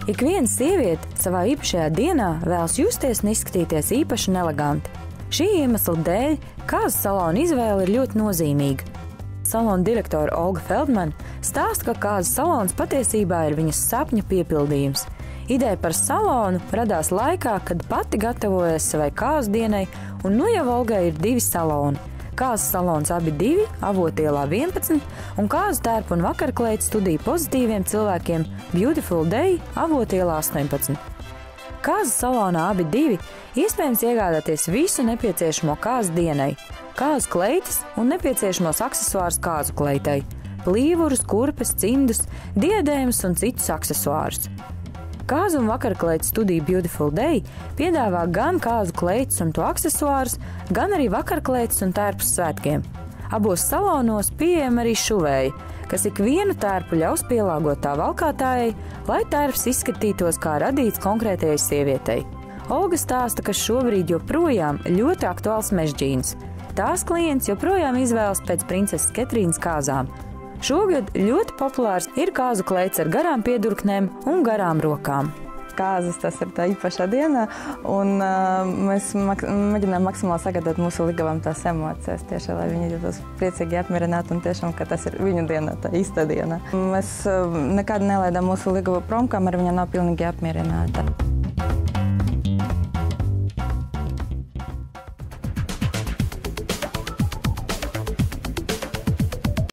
Ik viena sieviete savā īpašajā dienā vēlas justies un izskatīties īpaši un eleganti. Šī iemesla dēļ kāzu salona izvēle ir ļoti nozīmīga. Salona direktore Olga Feldmane stāsta, ka kāzu salons patiesībā ir viņas sapņu piepildījums. Ideja par salonu radās laikā, kad pati gatavojas savai kāzu dienai, un nu jau Olgai ir 2 saloni. Kāzu salons abi 2, Avotielā 11, un kāzu tērpu un vakarkleitu studiju pozitīviem cilvēkiem Beautiful Day, Avotielā 18. Kāzu salonā abi 2 iespējams iegādāties visu nepieciešamo kāzu dienai, kāzu kleitas un nepieciešamos aksesuārus kāzu kleitai, plīvurus, kurpes, cimdus, diadēmus un citus aksesuārus. Kāzu un vakarkleitu studija Beautiful Day piedāvā gan kāzu kleitus un to aksesuārus, gan arī vakarkleitus un tērpus svētkiem. Abos salonos pieejama arī šuvēja, kas ikvienu tērpu ļaus pielāgot tā valkātājai, lai tērps izskatītos kā radīts konkrētajai sievietei. Olga stāsta, ka šobrīd joprojām ļoti aktuāls mežģīns. Tās klients joprojām izvēlas pēc princeses Ketrīnas kāzām. Šogad ļoti populārs ir kāzu kleits ar garām piedurknēm un garām rokām. Kāzas tas ir tā īpašā diena, un mēs mēģinām maksimāli sagādāt mūsu ligavam tās emocijas, tieši, lai viņi jūtos priecīgi apmierināti un tiešām, ka tas ir viņu diena, tā īsta diena. Mēs nekad nelaidām mūsu ligavu prom, kamēr viņa nav pilnīgi apmierināta.